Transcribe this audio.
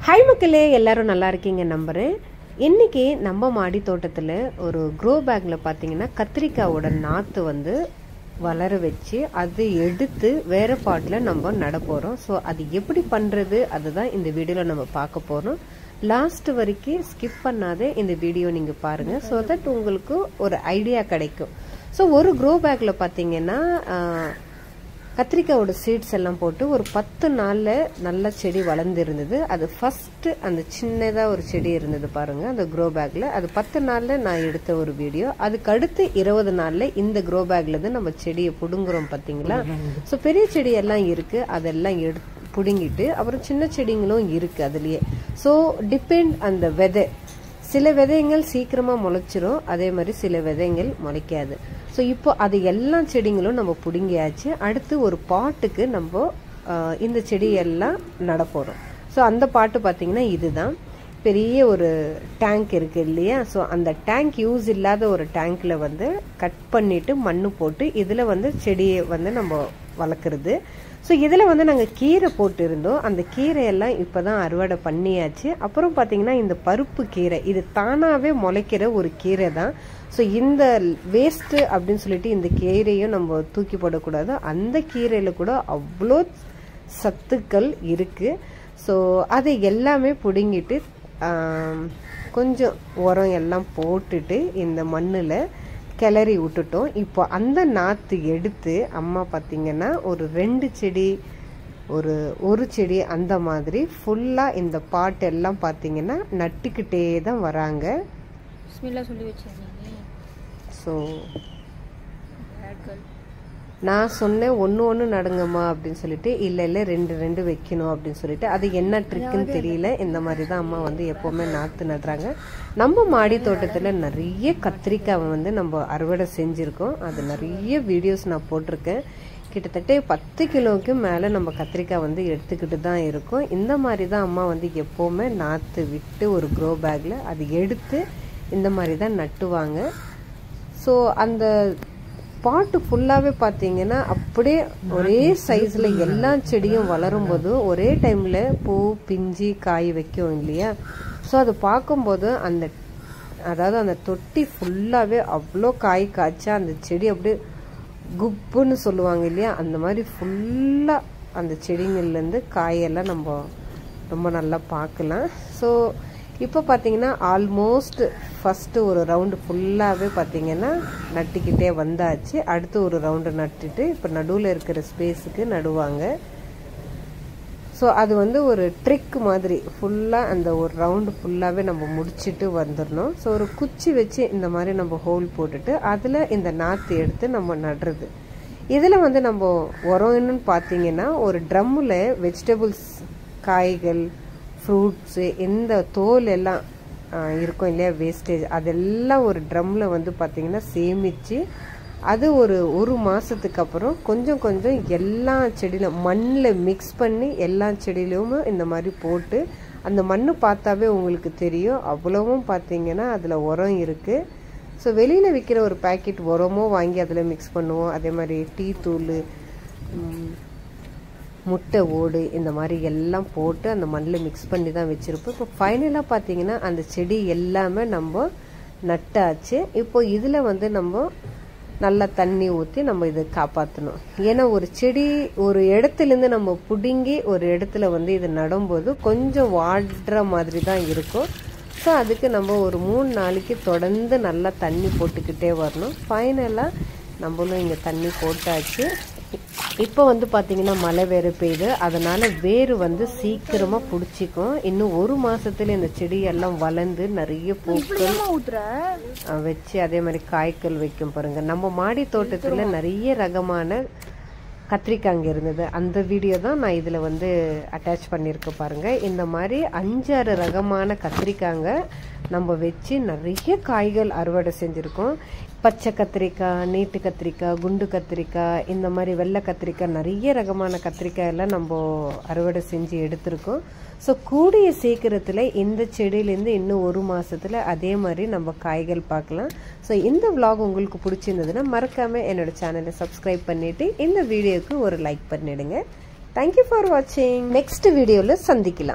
Hi மக்களே, எல்லாரும் நல்லா இருக்கீங்க நம்புறேன். இன்னைக்கு நம்ம மாடி தோட்டத்தில் ஒரு க்ரோ பேக்ல பார்த்தீங்கன்னா கத்திரிக்காயோட நாற்று வந்து வளர வச்சு அதை எடுத்து வேற பாட்டில் நம்ம நட போகிறோம். ஸோ அது எப்படி பண்ணுறது அதுதான் இந்த வீடியோவில் நம்ம பார்க்க போகிறோம். லாஸ்ட் வரைக்கும் ஸ்கிப் பண்ணாதே இந்த வீடியோ நீங்கள் பாருங்கள். ஸோ தட் உங்களுக்கு ஒரு ஐடியா கிடைக்கும். ஸோ ஒரு க்ரோ பேக்கில் பார்த்தீங்கன்னா கத்திரிக்காயோட சீட்ஸ் எல்லாம் போட்டு ஒரு 10 நாளில் நல்ல செடி வளர்ந்து இருந்தது. அது ஃபர்ஸ்ட் அந்த சின்னதாக ஒரு செடி இருந்தது பாருங்க அந்த க்ரோ பேக்ல. அது 10 நாளில் நான் எடுத்த ஒரு வீடியோ. அதுக்கு அடுத்து 20 நாளில் இந்த க்ரோ பேக்ல இருந்து நம்ம செடியை புடுங்குறோம் பார்த்தீங்களா. ஸோ பெரிய செடி எல்லாம் இருக்கு, அதெல்லாம் புடுங்கிட்டு அப்புறம் சின்ன செடிங்களும் இருக்கு அதுலயே. ஸோ டிபெண்ட் அந்த விதை. சில விதைகள் சீக்கிரமா முளைச்சிரும், அதே மாதிரி சில விதைகள் முளைக்காது. ஸோ இப்போ அது எல்லா செடிங்களும் நம்ம புடுங்கியாச்சு. அடுத்து ஒரு பாட்டுக்கு நம்ம இந்த செடியெல்லாம் நட போகிறோம். ஸோ அந்த பாட்டு பார்த்தீங்கன்னா இதுதான். பெரிய ஒரு டேங்க் இருக்கு இல்லையா. ஸோ அந்த டேங்க் யூஸ் இல்லாத ஒரு டேங்க்ல வந்து கட் பண்ணிட்டு மண்ணு போட்டு இதில் வந்து செடியை வந்து நம்ம வளர்க்குறது. ஸோ இதில் வந்து நாங்கள் கீரை போட்டு இருந்தோம். அந்த கீரையெல்லாம் இப்போ தான் அறுவடை பண்ணியாச்சு. அப்புறம் பார்த்தீங்கன்னா இந்த பருப்பு கீரை, இது தானாகவே முளைக்கிற ஒரு கீரை தான். ஸோ இந்த வேஸ்ட்டு அப்படின்னு சொல்லிட்டு இந்த கீரையும் நம்ம தூக்கி போடக்கூடாது. அந்த கீரையில் கூட அவ்வளோ சத்துக்கள் இருக்குது. ஸோ அதை எல்லாமே பிடுங்கிட்டு கொஞ்சம் உரம் எல்லாம் போட்டுட்டு இந்த மண்ணில் கிளறி விட்டுட்டோம். இப்போ அந்த நாற்று எடுத்து அம்மா பார்த்தீங்கன்னா ஒரு 2 செடி ஒரு செடி அந்த மாதிரி ஃபுல்லாக இந்த பாட்டு எல்லாம் பார்த்தீங்கன்னா நட்டுக்கிட்டே தான் வராங்க. சொல்லி வச்சிருந்தீங்க. ஸோ நான் சொன்னேன் ஒன்று நடுங்கம்மா அப்படின்னு சொல்லிட்டு, இல்லை 2 வைக்கணும் அப்படின்னு சொல்லிட்டு. அது என்ன ட்ரிக்குன்னு தெரியல. இந்த மாதிரி தான் அம்மா வந்து எப்போவுமே நாற்று நடுறாங்க. நம்ம மாடி தோட்டத்தில் நிறைய கத்திரிக்காய் வந்து நம்ம அறுவடை செஞ்சுருக்கோம். அது நிறைய வீடியோஸ் நான் போட்டிருக்கேன். கிட்டத்தட்ட 10 கிலோவுக்கு மேலே நம்ம கத்திரிக்காய் வந்து எடுத்துக்கிட்டு தான் இருக்கோம். இந்த மாதிரி தான் அம்மா வந்து எப்போவுமே நாற்று விட்டு ஒரு க்ரோ பேக்கில் அது எடுத்து இந்த மாதிரி தான் நட்டுவாங்க. ஸோ அந்த பாட்டு ஃபுல்லாகவே பார்த்தீங்கன்னா அப்படியே ஒரே சைஸில் எல்லா செடியும் வளரும் போது ஒரே டைமில் பூ பிஞ்சு காய் வைக்கும் இல்லையா. ஸோ அது பார்க்கும்போது அதாவது அந்த தொட்டி ஃபுல்லாகவே அவ்வளோ காய் காய்ச்சா அந்த செடி அப்படியே குப்புன்னு சொல்லுவாங்க இல்லையா, அந்த மாதிரி ஃபுல்லாக அந்த செடிங்கள்லேருந்து காயெல்லாம் நம்ம ரொம்ப நல்லா பார்க்கலாம். ஸோ இப்போ பார்த்தீங்கன்னா ஆல்மோஸ்ட் ஃபஸ்ட்டு ஒரு ரவுண்டு ஃபுல்லாகவே பார்த்தீங்கன்னா நட்டிக்கிட்டே வந்தாச்சு. அடுத்து ஒரு ரவுண்டு நட்டுட்டு இப்போ நடுவில் இருக்கிற ஸ்பேஸுக்கு நடுவாங்க. ஸோ அது வந்து ஒரு ட்ரிக் மாதிரி ஃபுல்லாக அந்த ஒரு ரவுண்டு ஃபுல்லாகவே நம்ம முடிச்சுட்டு வந்துடணும். ஸோ ஒரு குச்சி வச்சு இந்த மாதிரி நம்ம ஹோல் போட்டுட்டு அதில் இந்த நாற்று எடுத்து நம்ம நடுறது. இதில் வந்து நம்ம உரம் என்னன்னு பார்த்தீங்கன்னா ஒரு ட்ரம்மில் வெஜிடபிள்ஸ், காய்கள், ஃப்ரூட்ஸு, இந்த தோல் எல்லாம் இருக்கும் இல்லையா வேஸ்டேஜ், அதெல்லாம் ஒரு ட்ரம்மில் வந்து பார்த்திங்கன்னா சேமித்து அது ஒரு மாதத்துக்கு அப்புறம் கொஞ்சம் கொஞ்சம் எல்லா செடியிலும் மண்ணில் மிக்ஸ் பண்ணி எல்லா செடியிலும் இந்த மாதிரி போட்டு அந்த மண் பார்த்தாவே உங்களுக்கு தெரியும் அவ்வளவும் பார்த்திங்கன்னா அதில் உரம் இருக்குது. ஸோ வெளியில் விற்கிற ஒரு பேக்கெட் உரமும் வாங்கி அதில் மிக்ஸ் பண்ணுவோம். அதே மாதிரி டீ தூள், முட்டை ஓடு, இந்த மாதிரி எல்லாம் போட்டு அந்த மண்ணில் மிக்ஸ் பண்ணி தான் வச்சுருப்போம். இப்போ ஃபைனலாக பார்த்தீங்கன்னா அந்த செடி எல்லாமே நம்ம நட்டாச்சு. இப்போ இதில் வந்து நம்ம நல்லா தண்ணி ஊற்றி நம்ம இதை காப்பாற்றணும். ஏன்னா ஒரு செடி ஒரு இடத்துலேருந்து நம்ம பிடுங்கி ஒரு இடத்துல வந்து இது நடும்போது கொஞ்சம் வாடுற மாதிரி தான் இருக்கும். ஸோ அதுக்கு நம்ம ஒரு 3 நாளைக்கு தொடர்ந்து நல்லா தண்ணி போட்டுக்கிட்டே வரணும். ஃபைனலாக நம்மளும் இங்கே தண்ணி போட்டாச்சு. இப்போ வந்து பார்த்தீங்கன்னா மழை வேறு பெய்யுது, அதனால வேறு வந்து சீக்கிரமாக பிடிச்சிக்கும். இன்னும் 1 மாதத்துல இந்த செடியெல்லாம் வளர்ந்து நிறைய பூக்கள் வச்சு அதே மாதிரி காய்கள் வைக்கும் பாருங்க. நம்ம மாடி தோட்டத்தில் நிறைய ரகமான கத்திரிக்காய் இருந்தது. அந்த வீடியோ தான் நான் இதில் வந்து அட்டாச் பண்ணியிருக்கேன் பாருங்கள். இந்த மாதிரி 5-6 ரகமான கத்திரிக்காங்க நம்ம வச்சு நிறைய காய்கள் அறுவடை செஞ்சுருக்கோம். பச்சை கத்திரிக்காய், நீட்டு கத்திரிக்காய், குண்டு கத்திரிக்காய், இந்த மாதிரி வெள்ளை கத்திரிக்காய், நிறைய ரகமான கத்திரிக்காய் எல்லாம் நம்ம அறுவடை செஞ்சு எடுத்திருக்கோம். ஸோ கூடிய சீக்கிரத்தில் இந்த செடியிலேருந்து இன்னும் 1 மாதத்தில் அதே மாதிரி நம்ம காய்கள் பார்க்கலாம். ஸோ இந்த விலாக் உங்களுக்கு பிடிச்சிருந்ததுன்னா மறக்காமல் என்னோட சேனலை சப்ஸ்கிரைப் பண்ணிவிட்டு இந்த வீடியோவுக்கு ஒரு லைக் பண்ணிடுங்க. தேங்க்யூ ஃபார் வாட்சிங். நெக்ஸ்ட் வீடியோவில் சந்திக்கலாம்.